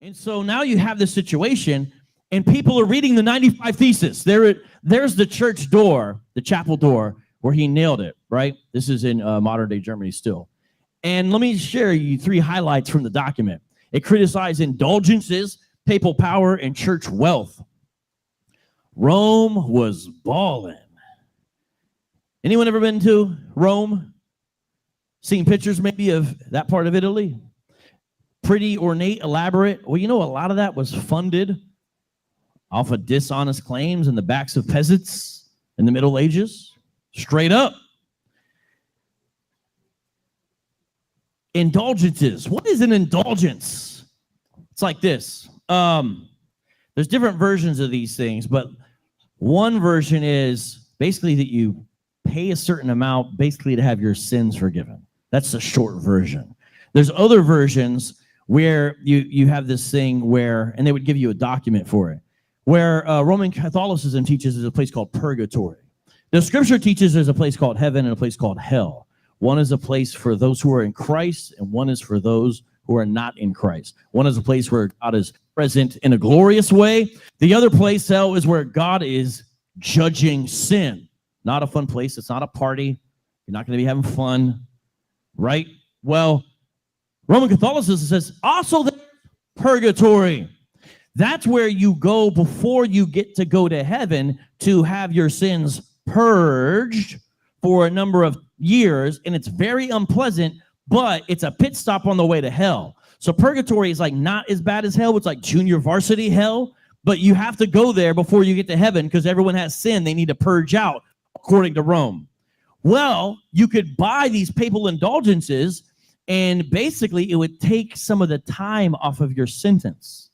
And so now you have this situation, and people are reading the 95 Thesis. There's the church door, the chapel door, where he nailed it, right? This is in modern-day Germany still. And let me share you 3 highlights from the document. It criticized indulgences, papal power, and church wealth. Rome was balling. Anyone ever been to Rome? Seen pictures maybe of that part of Italy? Pretty ornate, elaborate. Well, you know, a lot of that was funded off of dishonest claims in the backs of peasants in the Middle Ages. Straight up. Indulgences. What is an indulgence? It's like this. There's different versions of these things, but one version is basically that you pay a certain amount basically to have your sins forgiven. That's the short version. There's other versions where you have this thing where, and they would give you a document for it, where Roman Catholicism teaches there's a place called purgatory. The scripture teaches there's a place called heaven and a place called hell. One is a place for those who are in Christ, and one is for those who are not in Christ. One is a place where God is present in a glorious way. The other place, hell, is where God is judging sin. Not a fun place. It's not a party. You're not going to be having fun, right? Well, Roman Catholicism says also there's purgatory. That's where you go before you get to go to heaven to have your sins purged for a number of years, and it's very unpleasant, but it's a pit stop on the way to hell. So purgatory is like not as bad as hell. It's like junior varsity hell, but you have to go there before you get to heaven because everyone has sin they need to purge out, according to Rome. Well, you could buy these papal indulgences, and basically it would take some of the time off of your sentence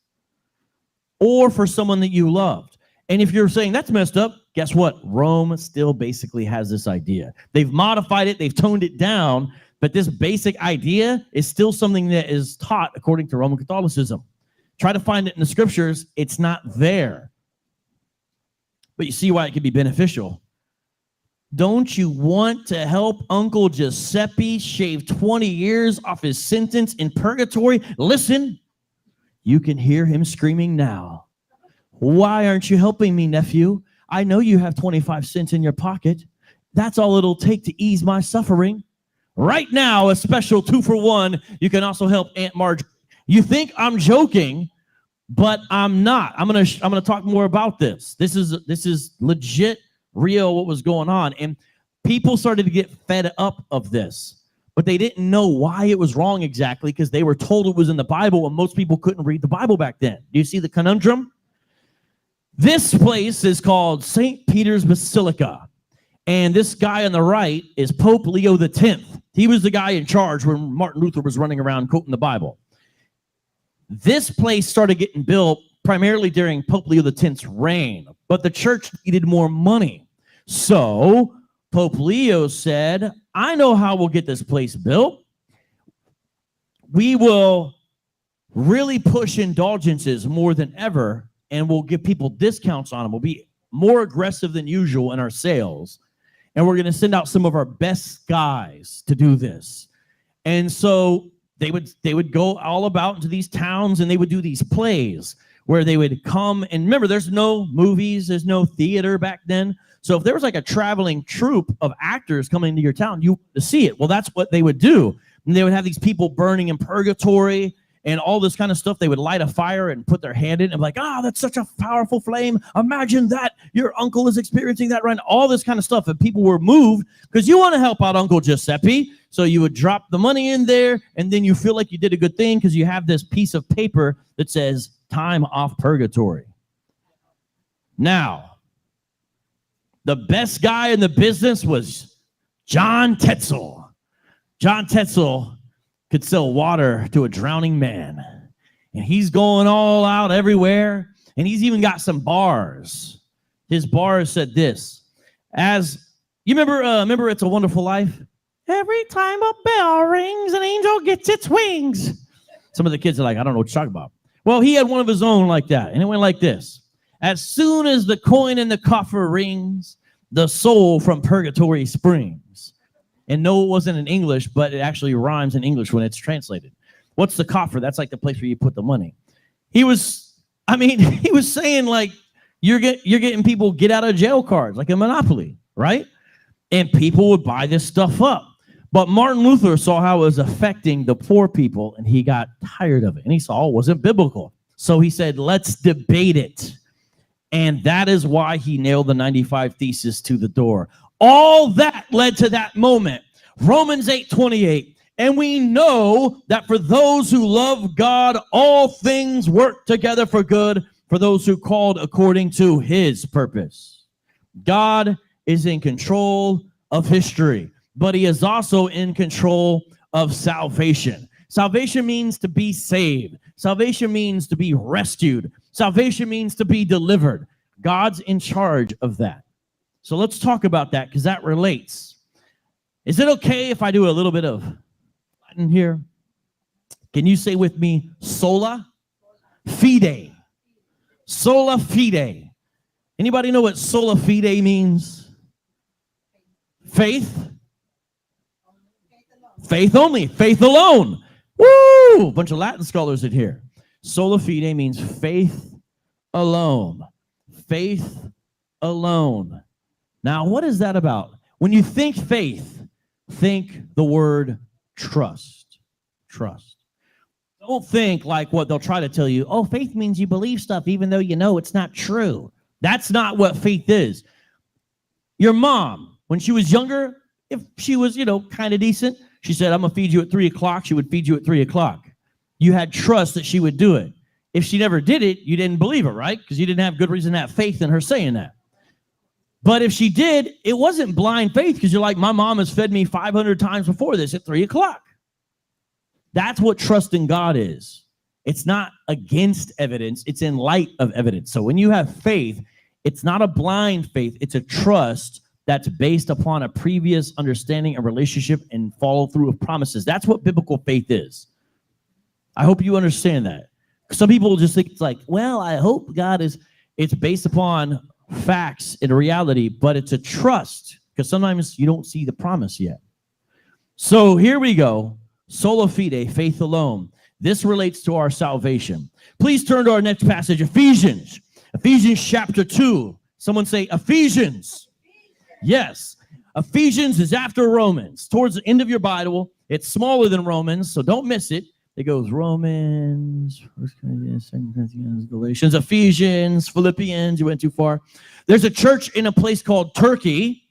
or for someone that you loved. And if you're saying that's messed up, guess what? Rome still basically has this idea. They've modified it, they've toned it down, but this basic idea is still something that is taught according to Roman Catholicism. Try to find it in the scriptures, it's not there. But you see why it could be beneficial. Don't you want to help Uncle Giuseppe shave 20 years off his sentence in purgatory? Listen, you can hear him screaming now. Why aren't you helping me, nephew? I know you have 25 cents in your pocket. That's all it'll take to ease my suffering. Right now, a special 2-for-1. You can also help Aunt Marjorie. You think I'm joking, but I'm not. I'm gonna talk more about this. This is legit, real what was going on. And people started to get fed up of this, but they didn't know why it was wrong exactly because they were told it was in the Bible, and most people couldn't read the Bible back then. Do you see the conundrum? This place is called St. Peter's Basilica. And this guy on the right is Pope Leo X. He was the guy in charge when Martin Luther was running around quoting the Bible. This place started getting built primarily during Pope Leo X's reign, but the church needed more money. So Pope Leo said, I know how we'll get this place built. We will really push indulgences more than ever, and we'll give people discounts on them. We'll be more aggressive than usual in our sales. And we're going to send out some of our best guys to do this. And so they would go all about into these towns, and they would do these plays where they would come. And remember, there's no movies, there's no theater back then. So if there was like a traveling troupe of actors coming into your town, you want to see it. Well, that's what they would do. And they would have these people burning in purgatory and all this kind of stuff. They would light a fire and put their hand in it and be like, that's such a powerful flame. Imagine that. Your uncle is experiencing that right now. All this kind of stuff. And people were moved because you want to help out Uncle Giuseppe. So you would drop the money in there, and then you feel like you did a good thing because you have this piece of paper that says time off purgatory. Now, the best guy in the business was John Tetzel. John Tetzel could sell water to a drowning man. And he's going all out everywhere. And he's even got some bars. His bars said this. As you remember It's a Wonderful Life? Every time a bell rings, an angel gets its wings. Some of the kids are like, I don't know what you're talking about. Well, he had one of his own like that. And it went like this. As soon as the coin in the coffer rings, the soul from purgatory springs. And no, it wasn't in English, but it actually rhymes in English when it's translated. What's the coffer? That's like the place where you put the money. he was saying like, you're getting people get out of jail cards, like a Monopoly, right? And people would buy this stuff up. But Martin Luther saw how it was affecting the poor people, and he got tired of it. And he saw it wasn't biblical. So he said, let's debate it. And that is why he nailed the 95 Theses to the door. All that led to that moment. Romans 8:28. And we know that for those who love God, all things work together for good, for those who called according to his purpose. God is in control of history, but he is also in control of salvation. Salvation means to be saved. Salvation means to be rescued. Salvation means to be delivered. God's in charge of that. So let's talk about that because that relates. Is it okay if I do a little bit of Latin here? Can you say with me, sola fide? Sola fide. Anybody know what sola fide means? Faith. Faith only. Faith alone. Woo! A bunch of Latin scholars in here. Sola fide means faith alone. Faith alone. Now, what is that about? When you think faith, think the word trust. Trust. Don't think like what they'll try to tell you. Oh, faith means you believe stuff even though you know it's not true. That's not what faith is. Your mom, when she was younger, if she was, kind of decent, she said, I'm going to feed you at 3 o'clock. She would feed you at 3 o'clock. You had trust that she would do it. If she never did it, you didn't believe her, right? Because you didn't have good reason to have faith in her saying that. But if she did, it wasn't blind faith because you're like, my mom has fed me 500 times before this at 3 o'clock. That's what trust in God is. It's not against evidence. It's in light of evidence. So when you have faith, it's not a blind faith. It's a trust that's based upon a previous understanding and relationship and follow through of promises. That's what biblical faith is. I hope you understand that. Some people just think it's like, well, I hope God is, it's based upon facts and reality, but it's a trust because sometimes you don't see the promise yet. So here we go. Sola fide, faith alone. This relates to our salvation. Please turn to our next passage, Ephesians. Ephesians chapter 2. Someone say Ephesians. Yes. Ephesians is after Romans. Towards the end of your Bible, it's smaller than Romans, so don't miss it. It goes Romans, 1 Corinthians, 2 Corinthians, Galatians, Ephesians, Philippians. You went too far. There's a church in a place called Turkey,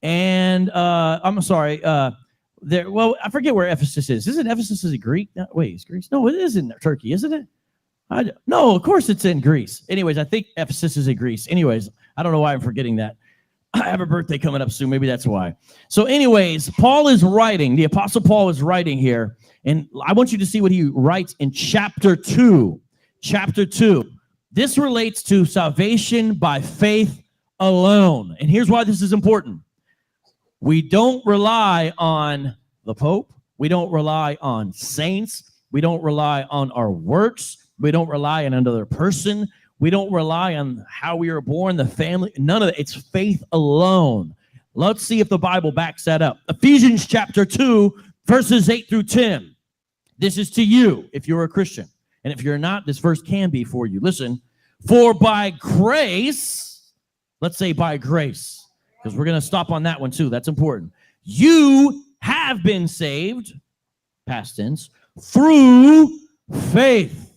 and I'm sorry, well, I forget where Ephesus is. Isn't Ephesus is it Greek? No, wait, it's Greece? No, it is in Turkey, isn't it? No, of course it's in Greece. Anyways, I think Ephesus is in Greece. Anyways, I don't know why I'm forgetting that. I have a birthday coming up soon. Maybe that's why. So anyways, Paul is writing. The Apostle Paul is writing here. And I want you to see what he writes in chapter 2. Chapter 2. This relates to salvation by faith alone. And here's why this is important. We don't rely on the Pope. We don't rely on saints. We don't rely on our works. We don't rely on another person. We don't rely on how we were born, the family. None of that. It's faith alone. Let's see if the Bible backs that up. Ephesians chapter 2, verses 8 through 10. This is to you if you're a Christian. And if you're not, this verse can be for you. Listen. For by grace, let's say by grace, because we're going to stop on that one too. That's important. You have been saved, past tense, through faith.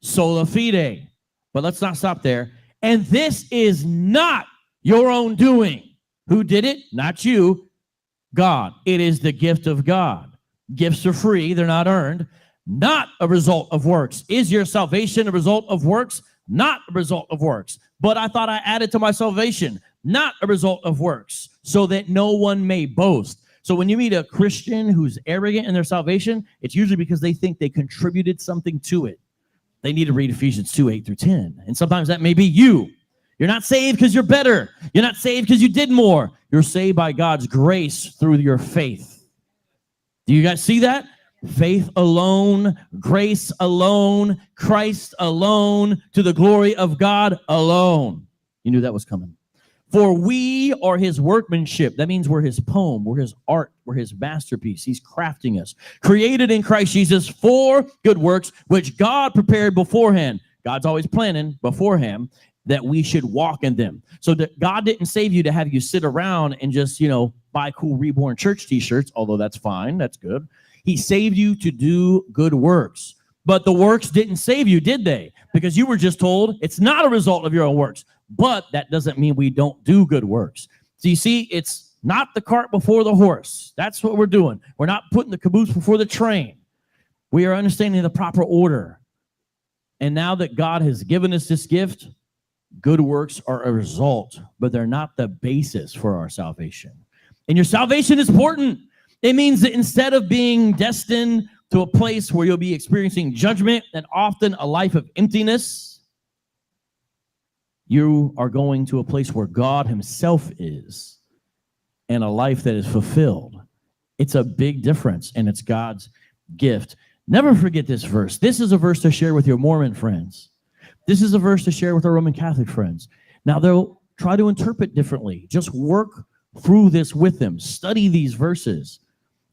Sola fide. But let's not stop there. And this is not your own doing. Who did it? Not you. God. It is the gift of God. Gifts are free. They're not earned. Not a result of works. Is your salvation a result of works? Not a result of works. But I thought I added to my salvation. Not a result of works. So that no one may boast. So when you meet a Christian who's arrogant in their salvation, it's usually because they think they contributed something to it. They need to read Ephesians 2, 8 through 10. And sometimes that may be you. You're not saved because you're better. You're not saved because you did more. You're saved by God's grace through your faith. Do you guys see that? Faith alone, grace alone, Christ alone, to the glory of God alone. You knew that was coming. For we are his workmanship. That means we're his poem, we're his art, we're his masterpiece. He's crafting us. Created in Christ Jesus for good works, which God prepared beforehand. God's always planning beforehand that we should walk in them. So that God didn't save you to have you sit around and just, buy cool Reborn Church t-shirts, although that's fine, that's good. He saved you to do good works. But the works didn't save you, did they? Because you were just told it's not a result of your own works. But that doesn't mean we don't do good works. So you see, it's not the cart before the horse. That's what we're doing. We're not putting the caboose before the train. We are understanding the proper order. And now that God has given us this gift, good works are a result, but they're not the basis for our salvation. And your salvation is important. It means that instead of being destined to a place where you'll be experiencing judgment and often a life of emptiness, you are going to a place where God himself is and a life that is fulfilled. It's a big difference, and it's God's gift. Never forget this verse. This is a verse to share with your Mormon friends. This is a verse to share with our Roman Catholic friends. Now, they'll try to interpret differently. Just work through this with them. Study these verses,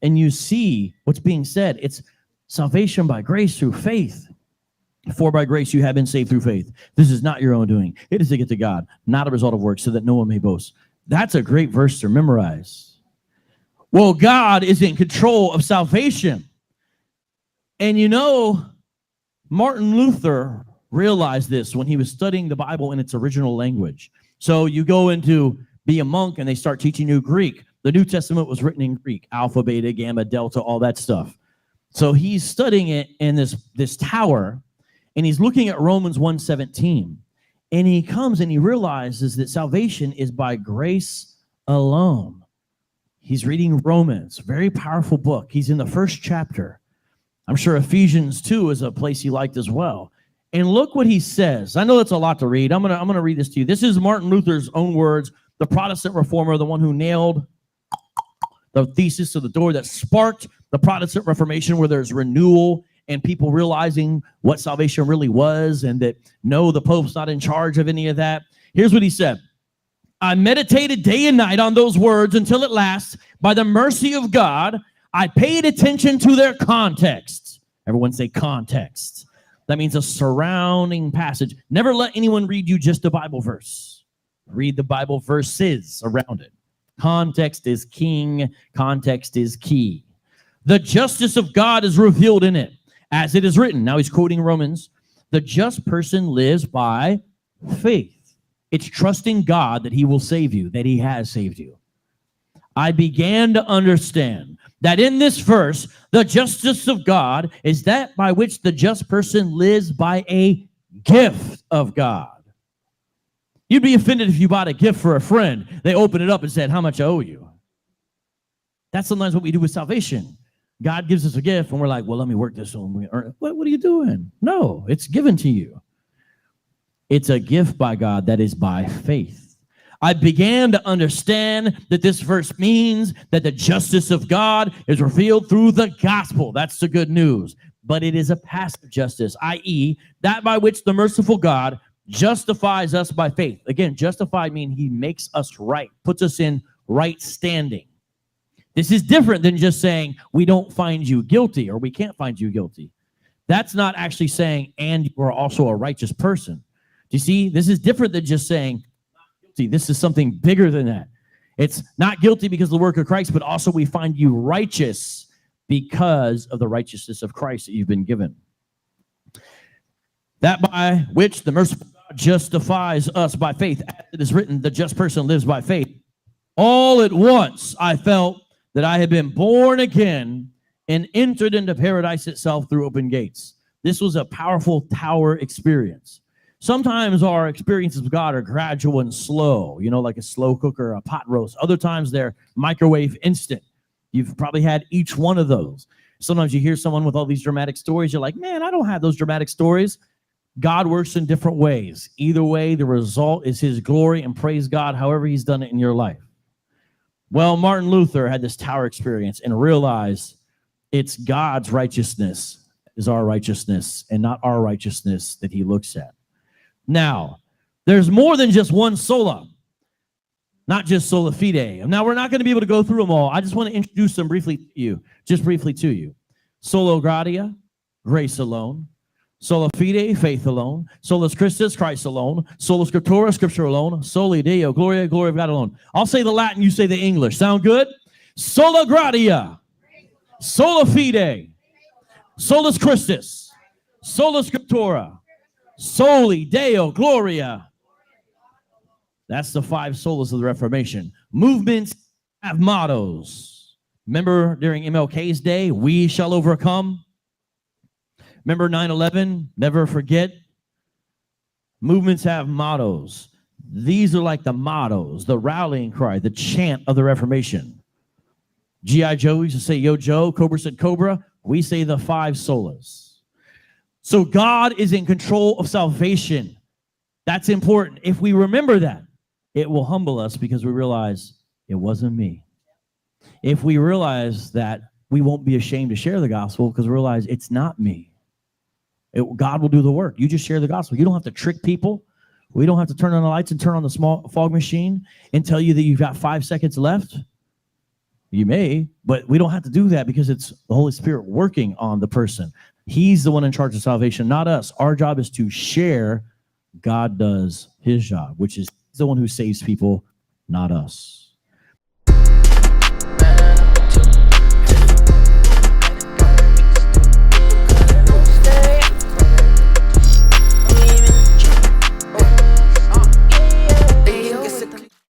and you see what's being said. It's salvation by grace through faith. For by grace you have been saved through faith. This is not your own doing. It is a gift of God, not a result of works, so that no one may boast. That's a great verse to memorize. Well, God is in control of salvation. And Martin Luther realized this when he was studying the Bible in its original language. So you go into be a monk and they start teaching you Greek. The New Testament was written in Greek, alpha, beta, gamma, delta, all that stuff. So he's studying it in this tower, and he's looking at Romans 1:17. And he comes and he realizes that salvation is by grace alone. He's reading Romans, very powerful book. He's in the first chapter. I'm sure Ephesians 2 is a place he liked as well. And look what he says. I know that's a lot to read. I'm gonna read this to you. This is Martin Luther's own words, the Protestant reformer, the one who nailed the thesis to the door that sparked the Protestant Reformation, where there's renewal and people realizing what salvation really was, and that no, the Pope's not in charge of any of that. Here's what he said. I meditated day and night on those words until at last, by the mercy of God, I paid attention to their context. Everyone say context. That means a surrounding passage. Never let anyone read you just a Bible verse. Read the Bible verses around it. Context is king. Context is key. The justice of God is revealed in it, as it is written. Now he's quoting Romans. The just person lives by faith. It's trusting God that he will save you, that he has saved you. I began to understand that in this verse, the justice of God is that by which the just person lives by a gift of God. You'd be offended if you bought a gift for a friend. They opened it up and said, how much I owe you? That's sometimes what we do with salvation. God gives us a gift, and we're like, well, let me work this on. What are you doing? No, it's given to you. It's a gift by God that is by faith. I began to understand that this verse means that the justice of God is revealed through the gospel. That's the good news. But it is a passive justice, i.e., that by which the merciful God justifies us by faith. Again, justify means he makes us right, puts us in right standing. This is different than just saying we don't find you guilty or we can't find you guilty. That's not actually saying, and you are also a righteous person. Do you see? This is different than just saying, not guilty. This is something bigger than that. It's not guilty because of the work of Christ, but also we find you righteous because of the righteousness of Christ that you've been given. That by which the merciful God justifies us by faith. As it is written, the just person lives by faith. All at once I felt that I had been born again and entered into paradise itself through open gates. This was a powerful tower experience. Sometimes our experiences with God are gradual and slow, like a slow cooker, a pot roast. Other times they're microwave instant. You've probably had each one of those. Sometimes you hear someone with all these dramatic stories. You're like, man, I don't have those dramatic stories. God works in different ways. Either way, the result is his glory, and praise God however he's done it in your life. Well, Martin Luther had this tower experience and realized it's God's righteousness is our righteousness and not our righteousness that he looks at. Now, there's more than just one sola, not just sola fide. Now, we're not going to be able to go through them all. I just want to introduce them briefly to you. Sola gratia, grace alone. Sola fide, faith alone. Solus Christus, Christ alone. Sola scriptura, scripture alone. Soli Deo, gloria, glory of God alone. I'll say the Latin, you say the English. Sound good? Sola gratia. Sola fide. Solus Christus. Sola scriptura. Soli Deo, gloria. That's the 5 solas of the Reformation. Movements have mottos. Remember during MLK's day, we shall overcome. Remember 9/11? Never forget. Movements have mottos. These are like the mottos, the rallying cry, the chant of the Reformation. G.I. Joe used to say, yo, Joe. Cobra said, Cobra. We say the 5 solas. So God is in control of salvation. That's important. If we remember that, it will humble us because we realize it wasn't me. If we realize that, we won't be ashamed to share the gospel because we realize it's not me. God will do the work. You just share the gospel. You don't have to trick people. We don't have to turn on the lights and turn on the small fog machine and tell you that you've got 5 seconds left. You may, but we don't have to do that because it's the Holy Spirit working on the person. He's the one in charge of salvation, not us. Our job is to share. God does his job, which is the one who saves people, not us.